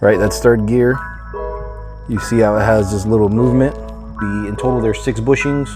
Right, that's third gear. You see how it has this little movement. In total, there's 6 bushings.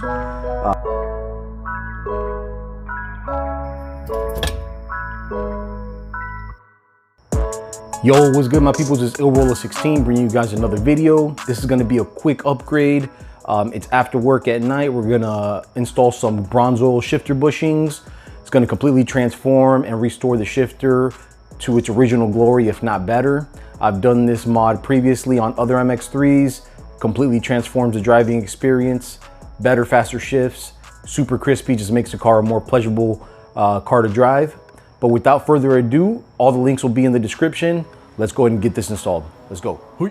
Yo, what's good, my peoples? It's IllRoller16 bringing you guys another video. This is going to be a quick upgrade. It's after work at night. We're going to install some bronze oil shifter bushings. It's going to completely transform and restore the shifter to its original glory, if not better. I've done this mod previously on other MX3s. Completely transforms the driving experience. Better, faster shifts. Super crispy, just makes the car a more pleasurable car to drive. But without further ado, all the links will be in the description. Let's go ahead and get this installed. Let's go. All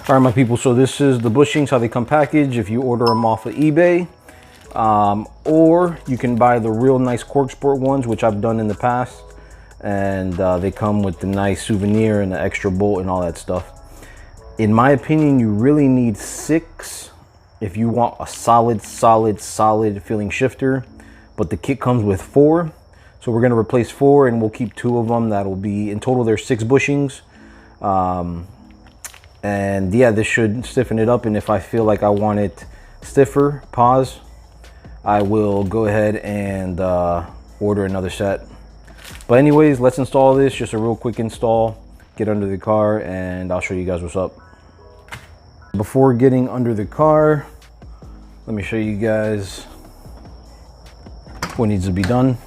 right, my people, so this is the bushings, how they come packaged if you order them off of eBay. Or you can buy the real nice Cork Sport ones, which I've done in the past. And they come with the nice souvenir and the extra bolt and all that stuff. In my opinion, you really need 6 if you want a solid feeling shifter. But the kit comes with 4. So we're going to replace 4 and we'll keep 2 of them. That'll be, in total, there's 6 bushings. And yeah, this should stiffen it up. And if I feel like I want it stiffer, I will go ahead and order another set. But anyways, let's install this. Just a real quick install. Get under the car and I'll show you guys what's up. Before getting under the car, let me show you guys what needs to be done.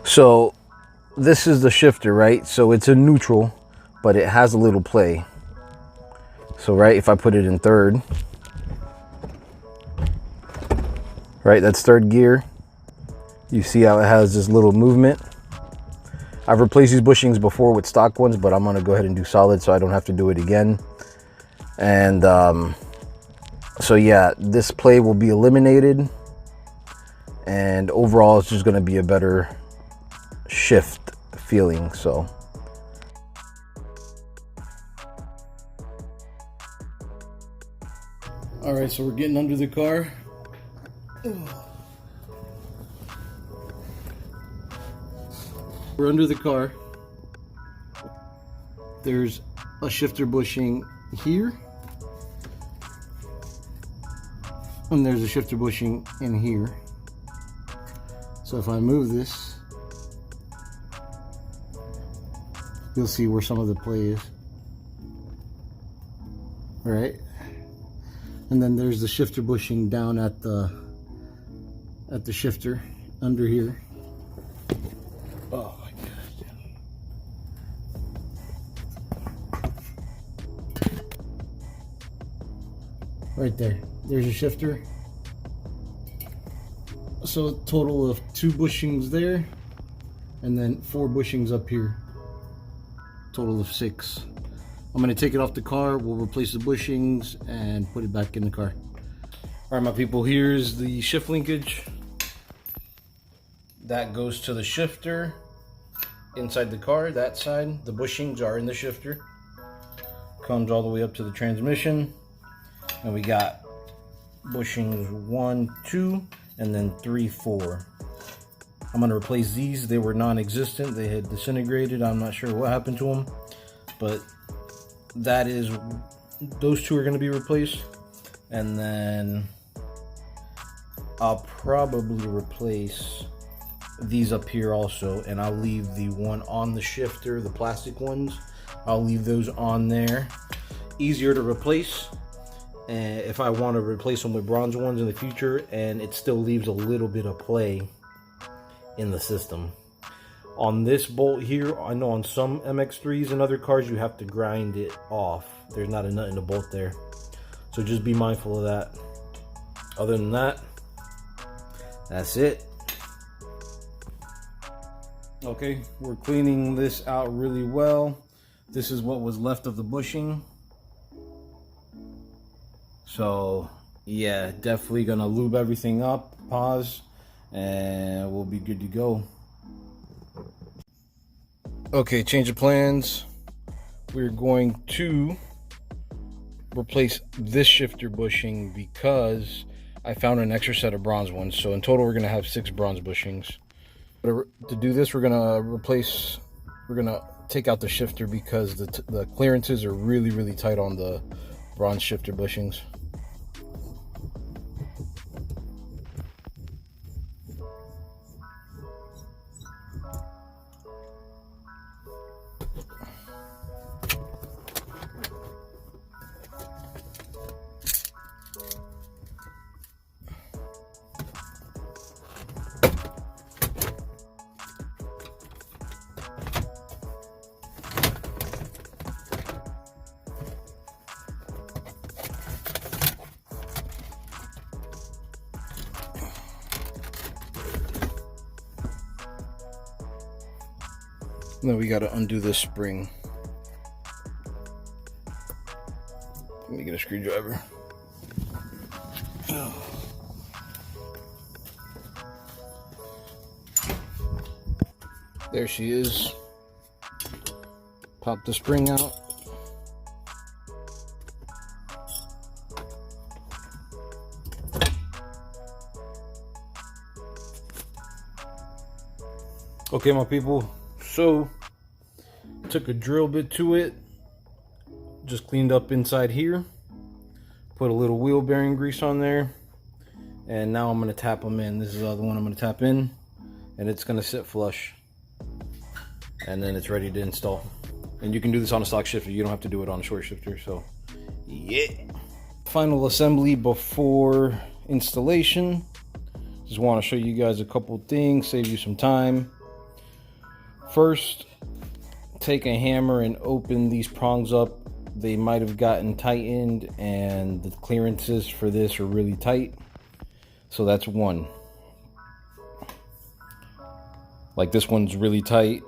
So this is the shifter, right? So it's a neutral, but it has a little play. So right, if I put it in third, right, that's third gear. You see how it has this little movement. I've replaced these bushings before with stock ones, but I'm gonna go ahead and do solid so I don't have to do it again. And so yeah, this play will be eliminated. And overall, it's just gonna be a better shift feeling, so. All right, so we're getting under the car. We're under the car. There's a shifter bushing here. And there's a shifter bushing in here. So if I move this, you'll see where some of the play is. Right? And then there's the shifter bushing down at the shifter under here. Oh my gosh. Right there. There's a shifter. So a total of 2 bushings there, and then 4 bushings up here. Total of 6. I'm gonna take it off the car. We'll replace the bushings and put it back in the car. All right, my people, here's the shift linkage. That goes to the shifter inside the car, that side. The bushings are in the shifter. Comes all the way up to the transmission. And we got bushings 1, 2, and then 3, 4. I'm gonna replace these. They were non-existent. They had disintegrated. I'm not sure what happened to them, but those 2 are gonna be replaced. And then I'll probably replace these up here also, and I'll leave the one on the shifter, the plastic ones, I'll leave those on there. Easier to replace if I want to replace them with bronze ones in the future, and it still leaves a little bit of play in the system. On this bolt here, I know on some MX3s and other cars you have to grind it off. There's not a nut in the bolt there, so just be mindful of that. Other than that, that's it. Okay, we're cleaning this out really well. This is what was left of the bushing. So yeah, definitely gonna lube everything up, and we'll be good to go. Okay, change of plans. We're going to replace this shifter bushing because I found an extra set of bronze ones. So in total, we're gonna have 6 bronze bushings. To do this, we're gonna take out the shifter because the clearances are really tight on the bronze shifter bushings. And then we got to undo this spring. Let me get a screwdriver. There she is. Pop the spring out. Okay, my people. So, took a drill bit to it, just cleaned up inside here, put a little wheel bearing grease on there, and now I'm going to tap them in. This is the other one I'm going to tap in, and it's going to sit flush, and then it's ready to install. And you can do this on a stock shifter, you don't have to do it on a short shifter, so yeah. Final assembly before installation. Just want to show you guys a couple things, save you some time. First, take a hammer and open these prongs up. They might have gotten tightened and the clearances for this are really tight. So that's one. Like this one's really tight.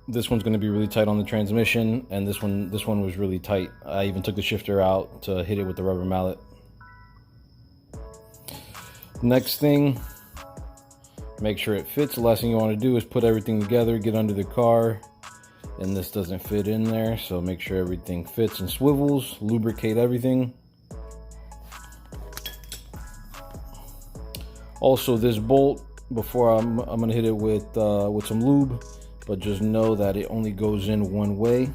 This one's going to be really tight on the transmission, and this one was really tight. I even took the shifter out to hit it with the rubber mallet. Next thing, make sure it fits. The last thing you want to do is put everything together, get under the car, and this doesn't fit in there. So make sure everything fits and swivels, lubricate everything. Also, this bolt, before I'm gonna hit it with some lube, but just know that it only goes in one way.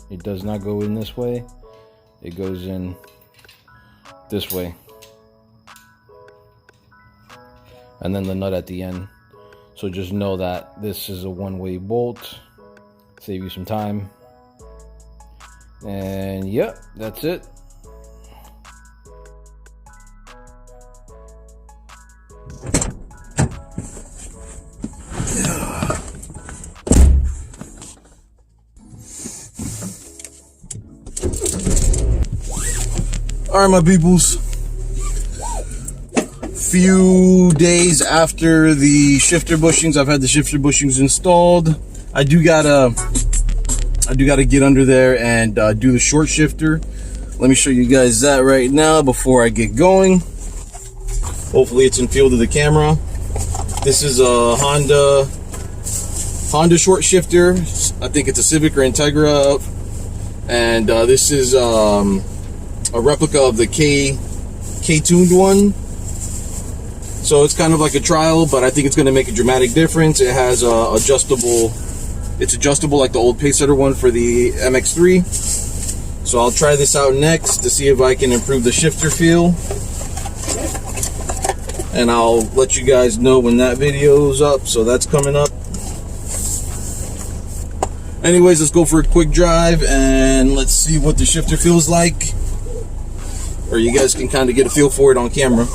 It does not go in this way. It goes in this way. And then the nut at the end. So just know that this is a one-way bolt. Save you some time. And yep, that's it. All right, my peoples. Few days after the shifter bushings, I've had the shifter bushings installed. I do gotta get under there and do the short shifter. Let me show you guys that right now before I get going. Hopefully it's in field of the camera. This is a Honda short shifter. I think it's a Civic or Integra, and this is a replica of the K-tuned one. So it's kind of like a trial, but I think it's going to make a dramatic difference. It has it's adjustable like the old Pacesetter one for the MX3. So I'll try this out next to see if I can improve the shifter feel. And I'll let you guys know when that video's up. So that's coming up. Anyways, let's go for a quick drive and let's see what the shifter feels like. Or you guys can kind of get a feel for it on camera.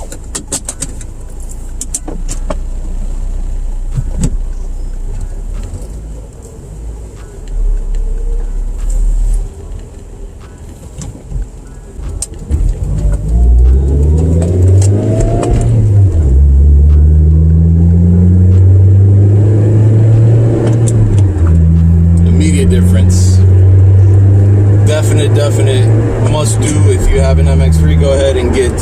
Difference. Definite must do. If you have an MX3, go ahead and get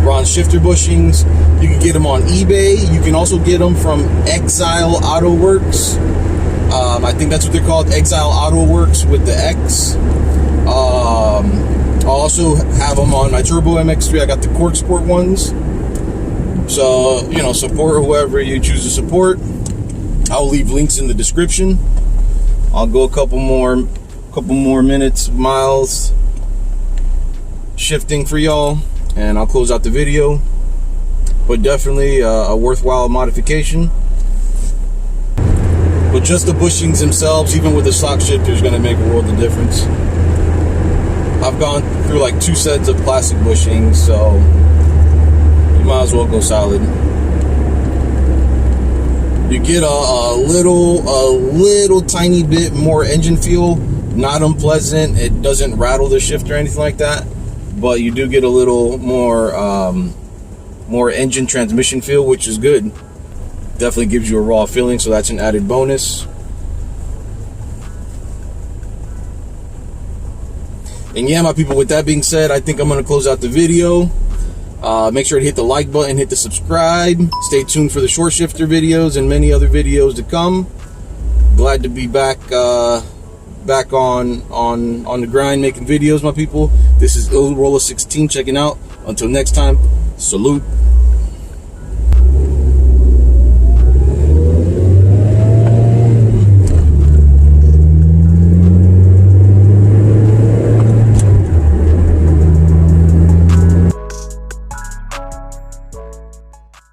bronze shifter bushings. You can get them on eBay. You can also get them from Exile Auto Works. I think that's what they're called, Exile Auto Works with the X. I also have them on my Turbo MX3. I got the Cork Sport ones. So, you know, support whoever you choose to support. I'll leave links in the description. I'll go a couple more minutes, miles shifting for y'all, and I'll close out the video. But definitely a worthwhile modification. But just the bushings themselves, even with the stock shifter, is going to make a world of difference. I've gone through like 2 sets of plastic bushings, so you might as well go solid. You get a little tiny bit more engine feel, not unpleasant. It doesn't rattle the shifter or anything like that, but you do get a little more engine transmission feel, which is good. Definitely gives you a raw feeling, so that's an added bonus. And yeah, my people, with that being said, I think I'm going to close out the video. Make sure to hit the like button, hit the subscribe. Stay tuned for the short shifter videos and many other videos to come. Glad to be back on the grind making videos, my people. This is Roller 16 checking out. Until next time, salute.